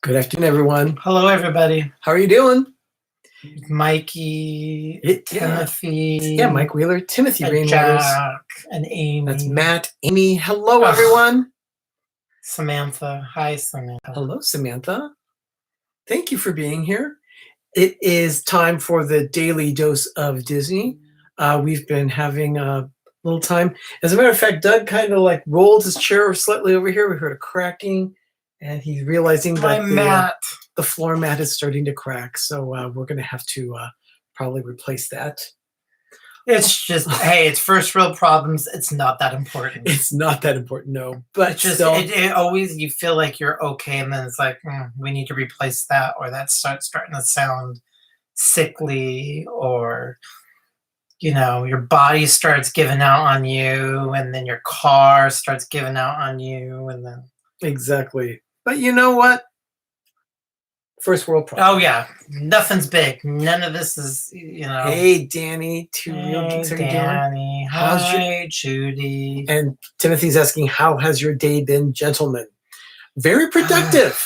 Good afternoon, everyone. Hello, everybody. How are you doing? Mikey, Timothy. Yeah, Mike Wheeler, Timothy and Rainwaters. Jack, and Amy. That's Matt, Amy. Hello, Ugh. everyone. Samantha. Hi, Samantha. Hello, Samantha. Thank you for being here. It is time for the Daily Dose of Disney. We've been having a little time. As a matter of fact, Doug kind of like rolled his chair slightly over here. We heard a cracking, and he's realizing that the floor mat is starting to crack. So we're going to have to probably replace that. It's just, hey, it's first world problems. It's not that important. It's not that important, no. But it's just, it always, you feel like you're okay, and then it's like, we need to replace that, or that starting to sound sickly, or, you know, your body starts giving out on you, and then your car starts giving out on you, and then... Exactly. But you know what? First world problem. Oh, yeah. Nothing's big. None of this is, you know. Hey, Danny. Two real geeks. How you doing? Danny. Hi, Judy. And Timothy's asking, how has your day been, gentlemen? Very productive.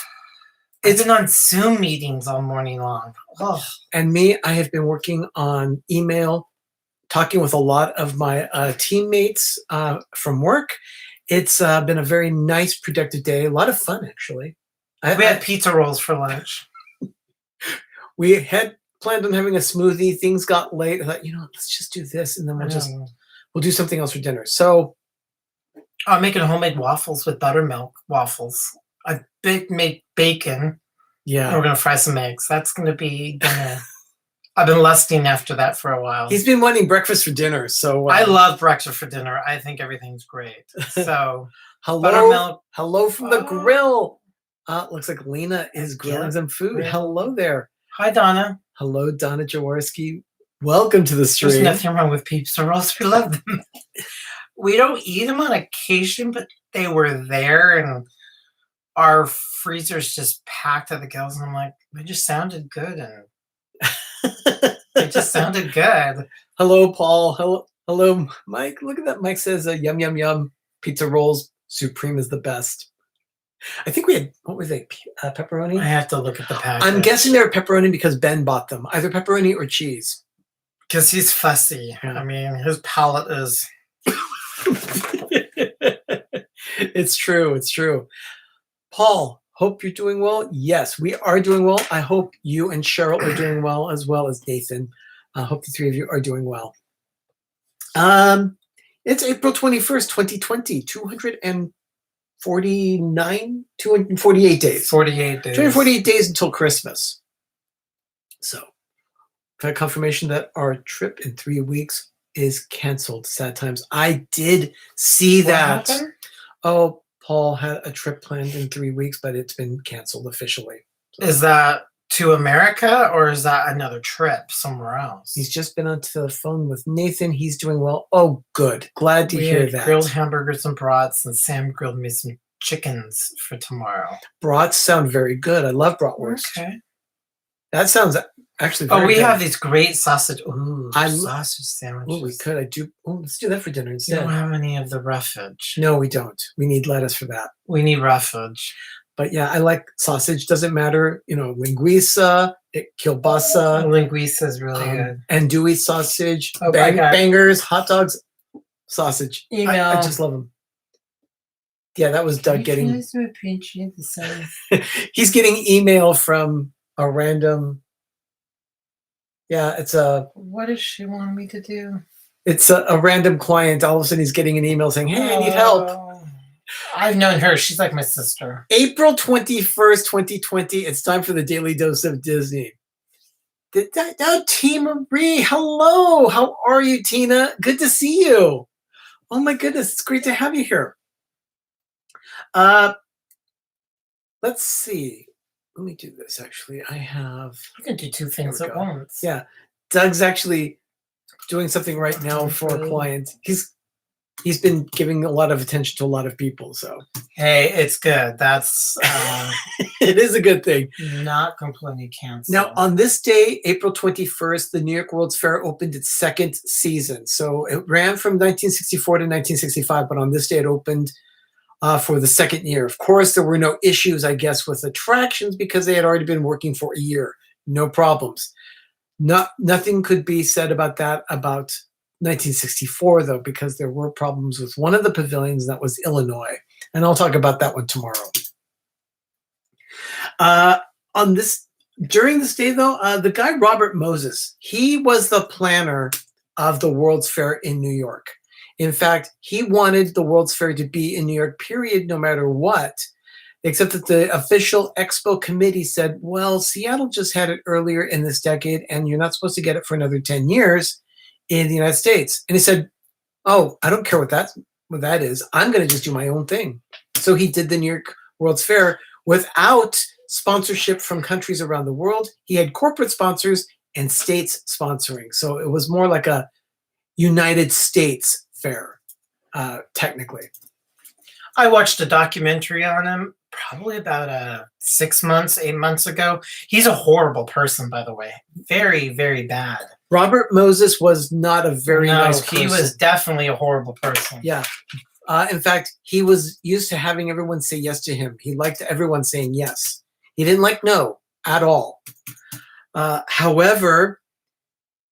It's been on Zoom meetings all morning long. Oh. And me, I have been working on email, talking with a lot of my teammates from work. It's been a very nice, productive day. A lot of fun, actually. We had pizza rolls for lunch. We had planned on having a smoothie. Things got late. I thought, you know, let's just do this, and then we'll do something else for dinner. So I'm making homemade waffles with buttermilk waffles. I made bacon. Yeah. And we're going to fry some eggs. That's going to be dinner. I've been lusting after that for a while. He's been wanting breakfast for dinner. So I love breakfast for dinner. I think everything's great. So hello, buttermilk. Hello from the grill. Looks like Lena is grilling some food. Hello there. Hi, Donna. Hello, Donna Jaworski. Welcome to the stream. There's nothing wrong with pizza rolls. We love them. We don't eat them on occasion, but they were there, and our freezer's just packed to the gills. And I'm like, they just sounded good, and it just sounded good. Hello, Paul. Hello, Mike. Look at that. Mike says, "Yum yum yum. Pizza rolls. Supreme is the best." I think we had, what were they, pepperoni? I have to look at the package. I'm guessing they were pepperoni because Ben bought them. Either pepperoni or cheese. Because he's fussy. I mean, his palate is... It's true. It's true. Paul, hope you're doing well. Yes, we are doing well. I hope you and Cheryl are doing well as Nathan. I hope the three of you are doing well. It's April 21st, 2020. 248 days. 48 days. 248 days until Christmas. So, I've had confirmation that our trip in 3 weeks is canceled. Sad times. I did see that. Happened? Oh, Paul had a trip planned in 3 weeks, but it's been canceled officially. So, is that to America, or is that another trip somewhere else? He's just been on the phone with Nathan. He's doing well. Oh, good. Glad to hear that. Grilled hamburgers and brats, and Sam grilled me some chickens for tomorrow. Brats sound very good. I love bratwurst. Okay. That sounds actually very we good. have these great sausage. Ooh, sausage sandwiches. Oh, we could. Let's do that for dinner We instead. don't have any of the roughage. No, we don't. We need lettuce for that. We need roughage. But yeah, I like sausage. Doesn't matter, you know, linguiça, kielbasa. Linguiça is really good. Andouille sausage, Oh, bangers, hot dogs, sausage. Email. I just love them. Yeah, that was Doug getting. He's getting email from a random. Yeah, it's a. What does she want me to do? It's a random client. All of a sudden, he's getting an email saying, "Hey, I need help." I've known her. She's like my sister. April 21st, 2020. It's time for the Daily Dose of Disney. Tina Marie, hello. How are you, Tina? Good to see you. Oh my goodness, it's great to have you here. Let's see. Let me do this. Actually, I have. You can do two things at once. Yeah, Doug's actually doing something right now for a client. He's been giving a lot of attention to a lot of people. So hey, it's good. That's it is a good thing. Not completely canceled. Now, on this day, April 21st, the New York World's Fair opened its second season. So it ran from 1964 to 1965, but on this day it opened for the second year. Of course, there were no issues, I guess, with attractions because they had already been working for a year. No problems. Nothing could be said about that about 1964, though, because there were problems with one of the pavilions, that was Illinois. And I'll talk about that one tomorrow. During this day, though, the guy Robert Moses, he was the planner of the World's Fair in New York. In fact, he wanted the World's Fair to be in New York, period, no matter what, except that the official expo committee said, well, Seattle just had it earlier in this decade, and you're not supposed to get it for another 10 years in the United States. And he said, oh, I don't care what that is. I'm going to just do my own thing. So he did the New York World's Fair without sponsorship from countries around the world. He had corporate sponsors and states sponsoring. So it was more like a United States fair, technically. I watched a documentary on him probably about 8 months ago. He's a horrible person, by the way. Very, very bad. Robert Moses was not a very nice person. He was definitely a horrible person. Yeah. In fact, he was used to having everyone say yes to him. He liked everyone saying yes. He didn't like no at all. However,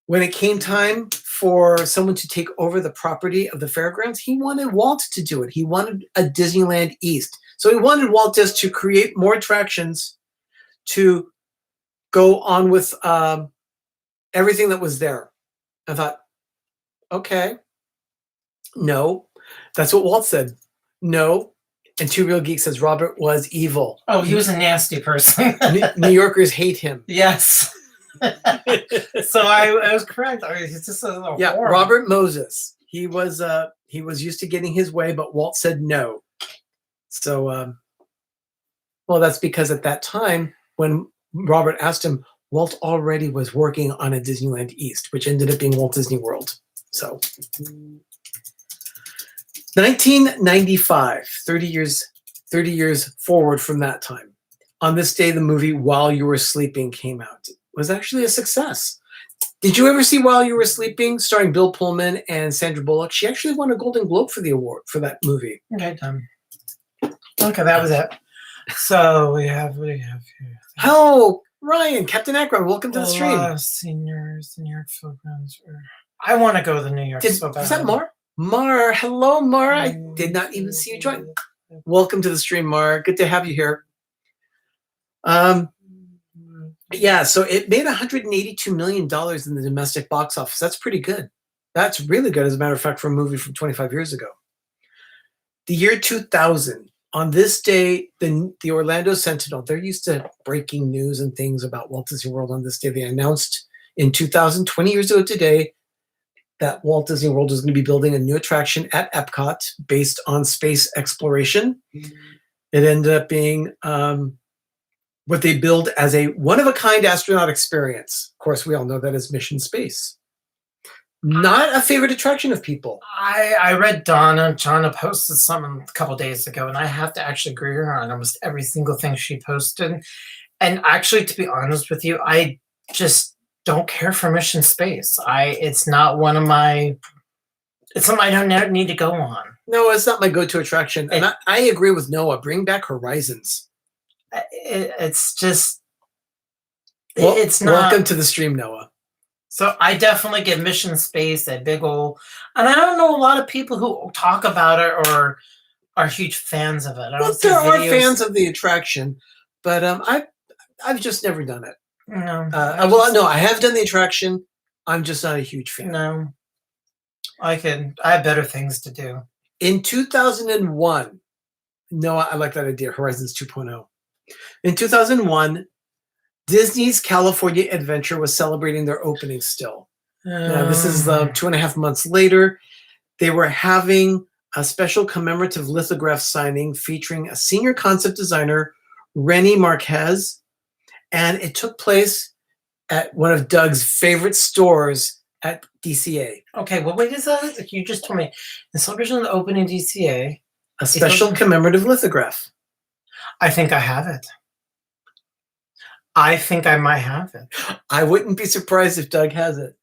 when it came time for someone to take over the property of the fairgrounds, he wanted Walt to do it. He wanted a Disneyland East. So he wanted Walt just to create more attractions to go on with everything that was there. I thought, okay, no. That's what Walt said. No. And Two Real Geeks says Robert was evil. Oh, he was a nasty person. New Yorkers hate him. Yes. So I was correct. He's just horrible. Robert Moses. He was used to getting his way, but Walt said no. So, well, that's because at that time, when Robert asked him, Walt already was working on a Disneyland East, which ended up being Walt Disney World. So, 1995, 30 years forward from that time. On this day, the movie While You Were Sleeping came out. It was actually a success. Did you ever see While You Were Sleeping, starring Bill Pullman and Sandra Bullock? She actually won a Golden Globe for the award for that movie. Okay, done. Okay, that was it. So what do you have here? Oh, Ryan, Captain Akron, welcome to the stream. Seniors, the New York Fairgrounds. I want to go to the New York. Was that Mar? Mar, hello, Mar. I did not even see you join. Welcome to the stream, Mar. Good to have you here. Yeah, so it made $182 million in the domestic box office. That's pretty good. That's really good, as a matter of fact, for a movie from 25 years ago. The year 2000. On this day, the Orlando Sentinel, they're used to breaking news and things about Walt Disney World on this day. They announced in 2000, 20 years ago today, that Walt Disney World is going to be building a new attraction at Epcot based on space exploration. It ended up being what they build as a one-of-a-kind astronaut experience. Of course, we all know that as Mission Space. Not a favorite attraction of people. I read Donna posted something a couple days ago, and I have to actually agree with her on almost every single thing she posted. And actually, to be honest with you, I just don't care for Mission Space. It's not one of my. It's something I don't need to go on. No, it's not my go-to attraction. And I agree with Noah. Bring back Horizons. It's just. Well, it's not. Welcome to the stream, Noah. So I definitely give Mission Space a big old, and I don't know a lot of people who talk about it or are huge fans of it. Well, there are fans of the attraction, but I've just never done it. No. I have done the attraction. I'm just not a huge fan. No. I have better things to do. In 2001, no, I like that idea, Horizons 2.0. In 2001, Disney's California Adventure was celebrating their opening still. Now, this is 2.5 months later. They were having a special commemorative lithograph signing featuring a senior concept designer, Rennie Marquez, and it took place at one of Doug's favorite stores at DCA. Okay, well, wait, is that? You just told me. In celebration of the opening DCA. A special commemorative lithograph. I think I have it. I think I might have it. I wouldn't be surprised if Doug has it.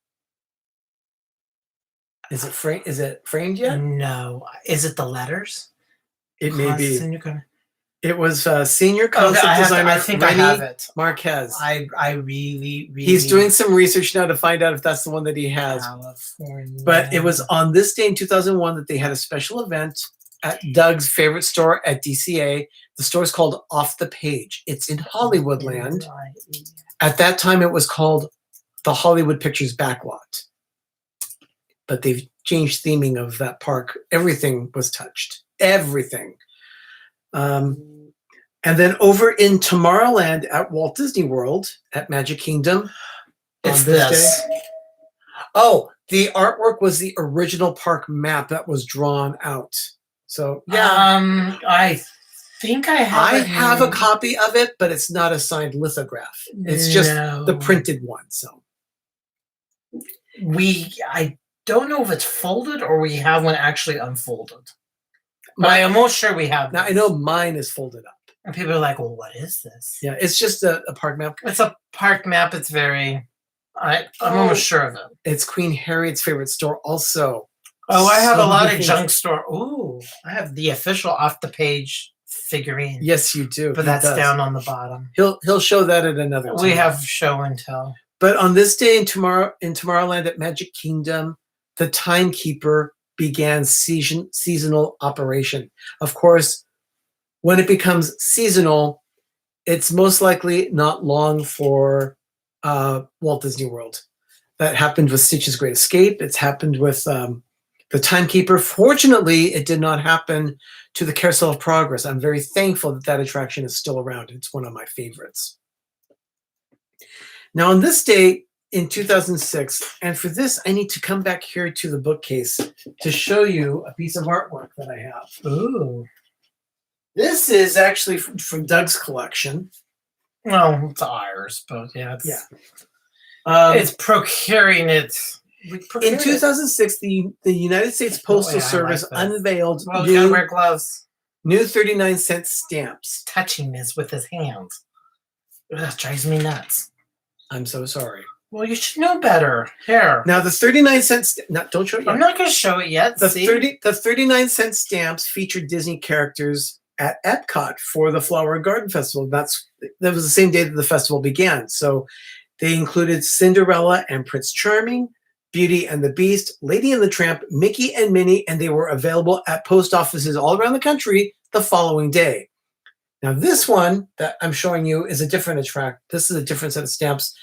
Is it framed yet? No. Is it the letters? It may be. Senior It was senior Okay, concept I designer think I have Rennie it. Marquez. I really, really. He's doing some research now to find out if that's the one that he has. California. But it was on this day in 2001 that they had a special event at Doug's favorite store at DCA. The store is called Off the Page. It's in Hollywoodland. At that time, it was called the Hollywood Pictures Backlot. But they've changed theming of that park. Everything was touched. Everything. And then over in Tomorrowland at Walt Disney World at Magic Kingdom. It's this. Oh, the artwork was the original park map that was drawn out. So yeah, I think I have. I have a copy of it, but it's not a signed lithograph. It's just the printed one. So I don't know if it's folded or we have one actually unfolded. But I am almost sure we have. Now I know mine is folded up. And people are like, "Well, what is this?" Yeah, it's just a park map. It's a park map. It's very. I'm almost sure of it. It's Queen Harriet's favorite store, also. Oh, I have a lot of junk store. Ooh, I have the official Off the Page figurine. Yes, you do. But that's down on the bottom. He'll show that at another time. We have show and tell. But on this day in Tomorrowland at Magic Kingdom, the timekeeper began seasonal operation. Of course, when it becomes seasonal, it's most likely not long for Walt Disney World. That happened with Stitch's Great Escape. It's happened with the timekeeper. Fortunately, it did not happen to the Carousel of Progress. I'm very thankful that that attraction is still around. It's one of my favorites. Now, on this day in 2006, and for this, I need to come back here to the bookcase to show you a piece of artwork that I have. Ooh. This is actually from Doug's collection. Well, it's ours, but yeah. It's procuring it. In 2006, the United States Postal Service unveiled wear gloves. New 39-cent stamps. Touching this with his hands. That drives me nuts. I'm so sorry. Well, you should know better. Here. Now, the 39-cent... don't show it yet. I'm not going to show it yet. The 39-cent stamps featured Disney characters at Epcot for the Flower and Garden Festival. That was the same day that the festival began. So they included Cinderella and Prince Charming, Beauty and the Beast, Lady and the Tramp, Mickey and Minnie, and they were available at post offices all around the country the following day. Now, this one that I'm showing you is a different attract. This is a different set of stamps.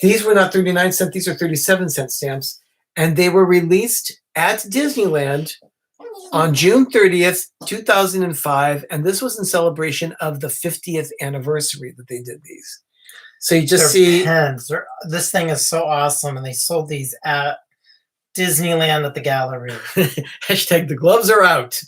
These were not 39-cent. These are 37-cent stamps, and they were released at Disneyland on June 30th, 2005, and this was in celebration of the 50th anniversary that they did these. So you just see pens. This thing is so awesome, and they sold these at Disneyland at the gallery. Hashtag the gloves are out.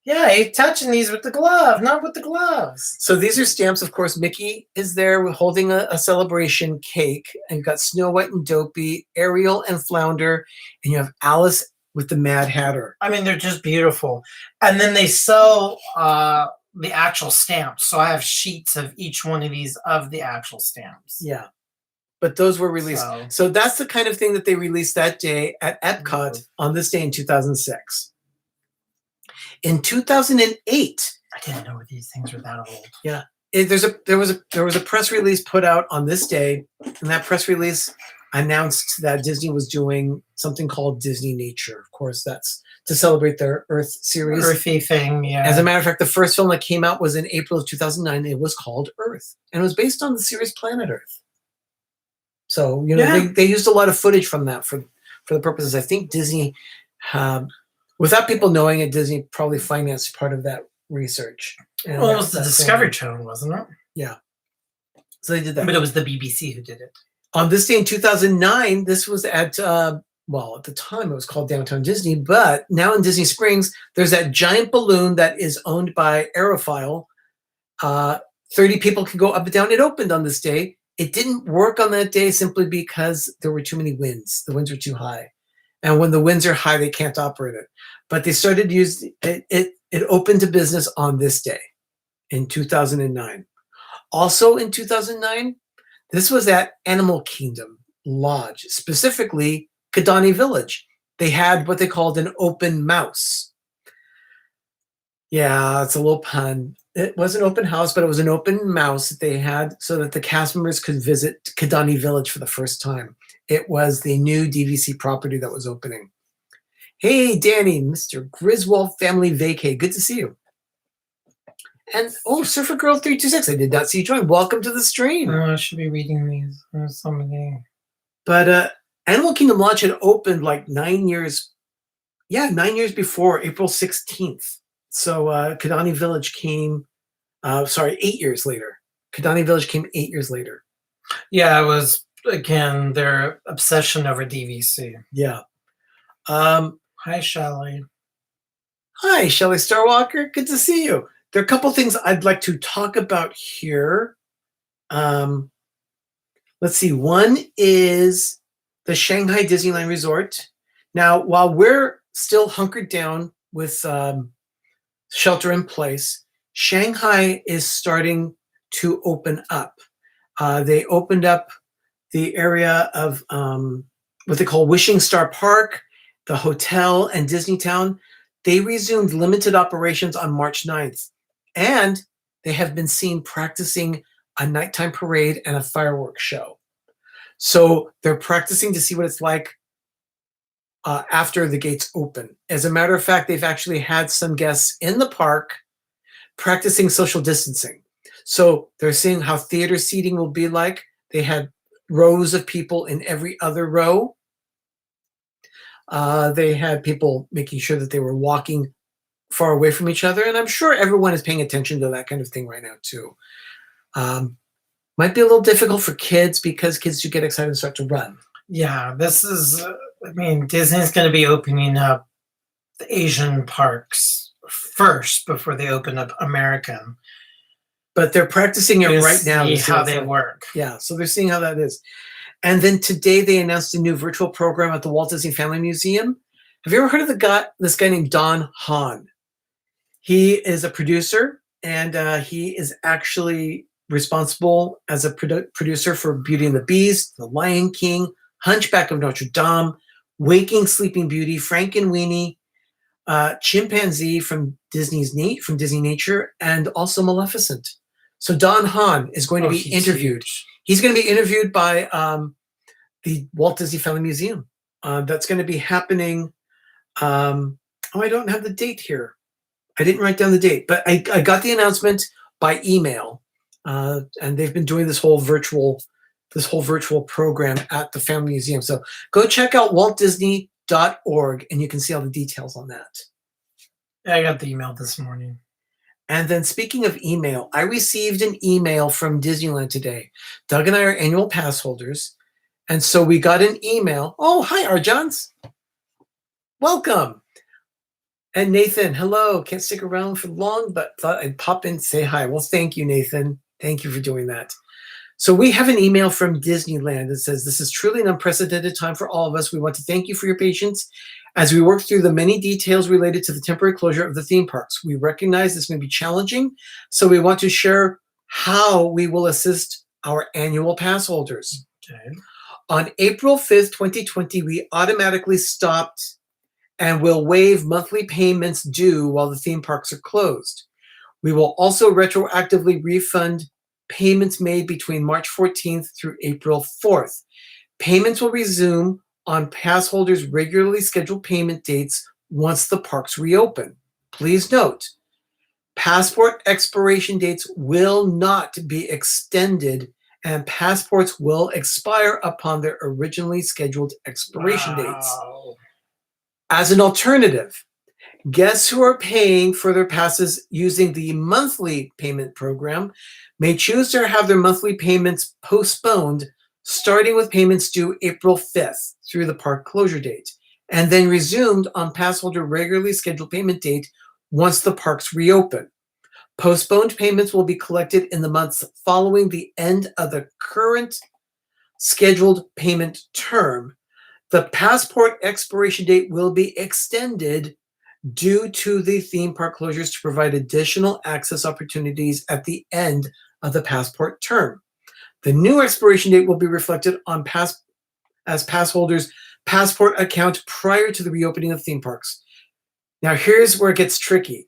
Yeah, you're touching these with the glove, not with the gloves. So these are stamps. Of course, Mickey is there holding a celebration cake, and you've got Snow White and Dopey, Ariel and Flounder, and you have Alice with the Mad Hatter. I mean, they're just beautiful. And then they sell the actual stamps. So I have sheets of each one of these of the actual stamps. Yeah. But those were released. So that's the kind of thing that they released that day at Epcot on this day in 2006. In 2008, I didn't know these things were that old. Yeah, there was a press release put out on this day, and that press release announced that Disney was doing something called Disney Nature. Of course, that's to celebrate their Earth series. Earthy thing, yeah. As a matter of fact, the first film that came out was in April of 2009. It was called Earth, and it was based on the series Planet Earth. So they used a lot of footage from that for the purposes. I think Disney. Without people knowing it, Disney probably financed part of that research. Well, it was the Discovery Channel, wasn't it? Yeah. So they did that. But it was the BBC who did it. On this day in 2009, this was at, at the time it was called Downtown Disney, but now in Disney Springs, there's that giant balloon that is owned by Aerophile. 30 people can go up and down. It opened on this day. It didn't work on that day simply because there were too many winds. The winds were too high. And when the winds are high, they can't operate it. But they started using it. It opened to business on this day in 2009. Also in 2009, this was at Animal Kingdom Lodge, specifically Kidani Village. They had what they called an open mouse. Yeah, it's a little pun. It was an open house, but it was an open mouse that they had so that the cast members could visit Kidani Village for the first time. It was the new DVC property that was opening. Hey, Danny, Mr. Griswold Family Vacay. Good to see you. And Surfer Girl 326. I did not see you join. Welcome to the stream. I should be reading these. There's so many. But Animal Kingdom launch had opened like 9 years. Yeah, 9 years before April 16th. So Kidani Village came. 8 years later. Kidani Village came 8 years later. Yeah, it was again their obsession over DVC. Yeah. Hi, Shelley. Hi, Shelley Starwalker. Good to see you. There are a couple things I'd like to talk about here. Let's see. One is the Shanghai Disneyland Resort. Now, while we're still hunkered down with shelter in place, Shanghai is starting to open up. They opened up the area of what they call Wishing Star Park, the hotel, and Disneytown. They resumed limited operations on March 9th, and they have been seen practicing a nighttime parade and a fireworks show. So they're practicing to see what it's like after the gates open. As a matter of fact, they've actually had some guests in the park practicing social distancing. So they're seeing how theater seating will be like. They had rows of people in every other row. They had people making sure that they were walking far away from each other. And I'm sure everyone is paying attention to that kind of thing right now too. Might be a little difficult for kids because kids do get excited and start to run. Yeah, this is, Disney's going to be opening up the Asian parks first before they open up American. But they're practicing it right now to see how they work. Yeah, so they're seeing how that is. And then today they announced a new virtual program at the Walt Disney Family Museum. Have you ever heard of this guy named Don Hahn? He is a producer, and he is actually responsible as a producer for Beauty and the Beast, The Lion King, Hunchback of Notre Dame, Waking Sleeping Beauty, Frank and Weenie, Chimpanzee from Disney Nature, and also Maleficent. So Don Hahn is going to be interviewed. He's going to be interviewed by the Walt Disney Family Museum. That's going to be happening. I don't have the date here. I didn't write down the date, but I got the announcement by email, and they've been doing this whole virtual program at the Family Museum. So go check out waltdisney.org, and you can see all the details on that. I got the email this morning. And then speaking of email, I received an email from Disneyland today. Doug and I are annual pass holders. And so we got an email. Oh, hi, Arjans. Welcome. And Nathan, hello. Can't stick around for long, but thought I'd pop in and say hi. Well, thank you, Nathan. Thank you for doing that. So we have an email from Disneyland that says, this is truly an unprecedented time for all of us. We want to thank you for your patience as we work through the many details related to the temporary closure of the theme parks. We recognize this may be challenging, so we want to share how we will assist our annual pass holders. Okay. On April 5th, 2020, we automatically stopped and will waive monthly payments due while the theme parks are closed. We will also retroactively refund payments made between March 14th through April 4th. Payments will resume on pass holders' regularly scheduled payment dates once the parks reopen. Please note, passport expiration dates will not be extended, and passports will expire upon their originally scheduled expiration dates. As an alternative, guests who are paying for their passes using the monthly payment program may choose to have their monthly payments postponed, starting with payments due April 5th through the park closure date, and then resumed on pass holder regularly scheduled payment date once the parks reopen. Postponed payments will be collected in the months following the end of the current scheduled payment term. The passport expiration date will be extended due to the theme park closures to provide additional access opportunities at the end of the passport term. The new expiration date will be reflected on pass holders' passport account prior to the reopening of theme parks. Now, here's where it gets tricky.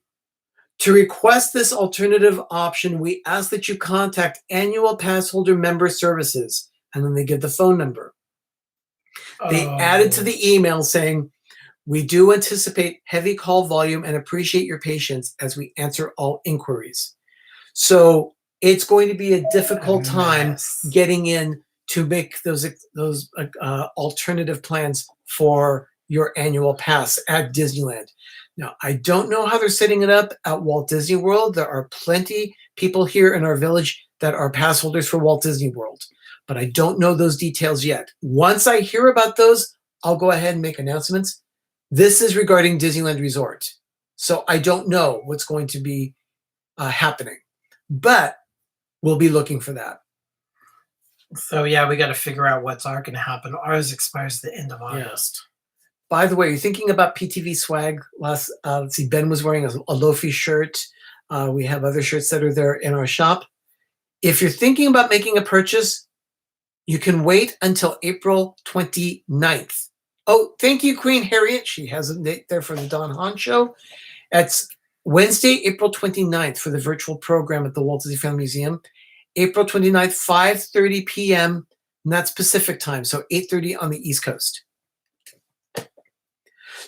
To request this alternative option, we ask that you contact Annual Pass Holder Member Services, and then they give the phone number. They added to the email saying, we do anticipate heavy call volume and appreciate your patience as we answer all inquiries. So it's going to be a difficult time getting in to make those alternative plans for your annual pass at Disneyland. Now, I don't know how they're setting it up at Walt Disney World. There are plenty people here in our village that are pass holders for Walt Disney World, but I don't know those details yet. Once I hear about those, I'll go ahead and make announcements. This is regarding Disneyland Resort, so I don't know what's going to be happening, but we'll be looking for that. So yeah, we got to figure out what's going to happen. Ours expires at the end of August. By the way, you're thinking about PTV swag. Let's see, Ben was wearing a Lofi shirt. We have other shirts that are there in our shop. If you're thinking about making a purchase, you can wait until April 29th. Oh, thank you, Queen Harriet. She has a date there for the Don Hahn show. That's Wednesday, April 29th for the virtual program at the Walt Disney Family Museum. April 29th, 5:30 p.m., and that's Pacific time, so 8:30 on the East Coast.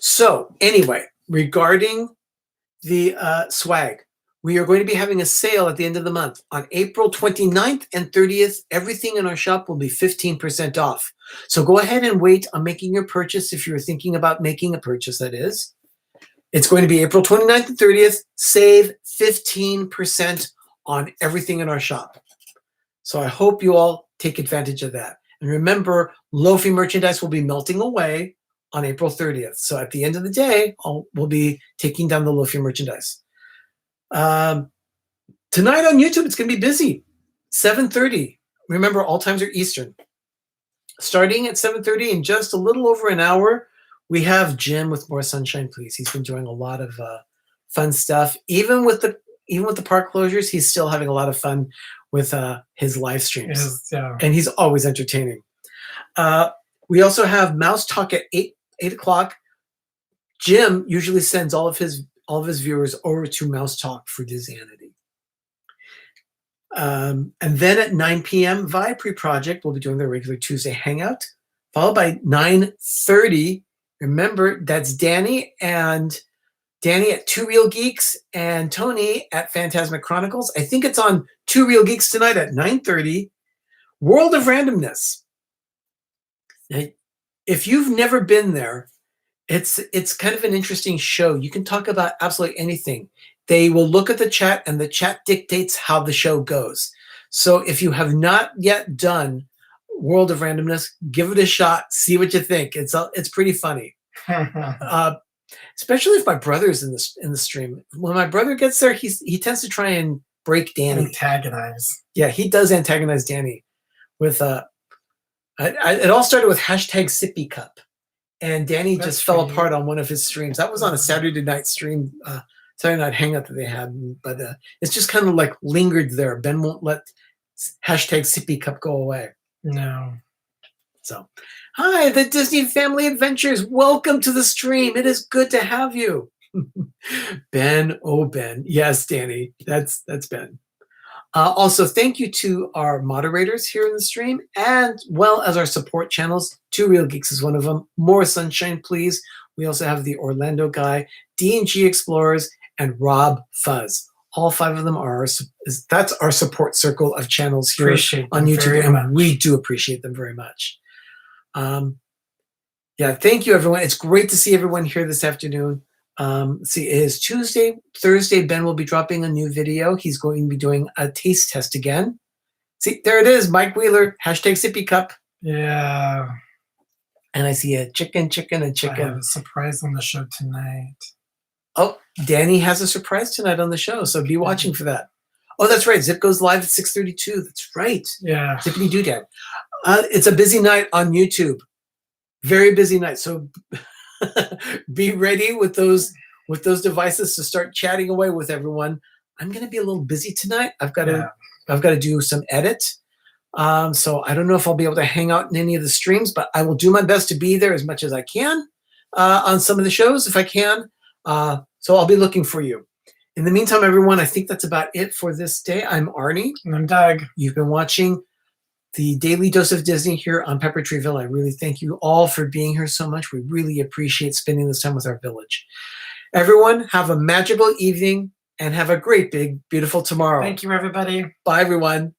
So anyway, regarding the swag, we are going to be having a sale at the end of the month. On April 29th and 30th, everything in our shop will be 15% off. So go ahead and wait on making your purchase if you're thinking about making a purchase, that is. It's going to be April 29th and 30th. Save 15% on everything in our shop. So I hope you all take advantage of that. And remember, Lofi merchandise will be melting away on April 30th. So at the end of the day, we'll be taking down the Lofi merchandise. Tonight on YouTube, it's going to be busy. 7:30. Remember, all times are Eastern. Starting at 7:30 in just a little over an hour, we have Jim with More Sunshine Please. He's been doing a lot of fun stuff. Even with the park closures, he's still having a lot of fun with his live streams. And he's always entertaining. We also have Mouse Talk at 8 o'clock. Jim usually sends all of his viewers over to Mouse Talk for Disneyland. And then at 9 p.m., Vipree Project will be doing their regular Tuesday hangout, followed by 9:30. Remember, that's Danny at Two Real Geeks and Tony at Phantasmic Chronicles. I think it's on Two Real Geeks tonight at 9:30. World of Randomness. Now, if you've never been there, it's kind of an interesting show. You can talk about absolutely anything. They will look at the chat, and the chat dictates how the show goes. So if you have not yet done World of Randomness, give it a shot. See what you think. It's pretty funny. Especially if my brother's in the stream. When my brother gets there, he tends to try and break Danny. Antagonize. Yeah, he does antagonize Danny. With it all started with #Sippy Cup, and Danny just fell apart on one of his streams. That was on a Saturday night stream, Saturday night hangout that they had, but it's just kind of like lingered there. Ben won't let #Sippy Cup go away. No. So, hi, the Disney Family Adventures. Welcome to the stream. It is good to have you. Ben, oh Ben. Yes, Danny, that's Ben. Also, thank you to our moderators here in the stream, and well as our support channels. Two Real Geeks is one of them. More Sunshine Please. We also have the Orlando Guy, D&G Explorers, and Rob Fuzz. All five of them that's our support circle of channels here on YouTube, and we do appreciate them very much. Yeah, thank you, everyone. It's great to see everyone here this afternoon. See, it is Tuesday. Thursday, Ben will be dropping a new video. He's going to be doing a taste test again. See, there it is, Mike Wheeler, #Sippy Cup. Yeah. And I see a chicken. I have a surprise on the show tonight. Oh, Danny has a surprise tonight on the show, so be watching for that. Oh, that's right. Zip goes live at 6:32. That's right. Yeah. Zippity Doodad. It's a busy night on YouTube. Very busy night. So be ready with those devices to start chatting away with everyone. I'm going to be a little busy tonight. I've got to do some edit. So I don't know if I'll be able to hang out in any of the streams, but I will do my best to be there as much as I can on some of the shows if I can. So I'll be looking for you. In the meantime, everyone, I think that's about it for this day. I'm Arnie. And I'm Doug. You've been watching the Daily Dose of Disney here on Pepper Tree Villa. I really thank you all for being here so much. We really appreciate spending this time with our village. Everyone, have a magical evening and have a great, big, beautiful tomorrow. Thank you, everybody. Bye, everyone.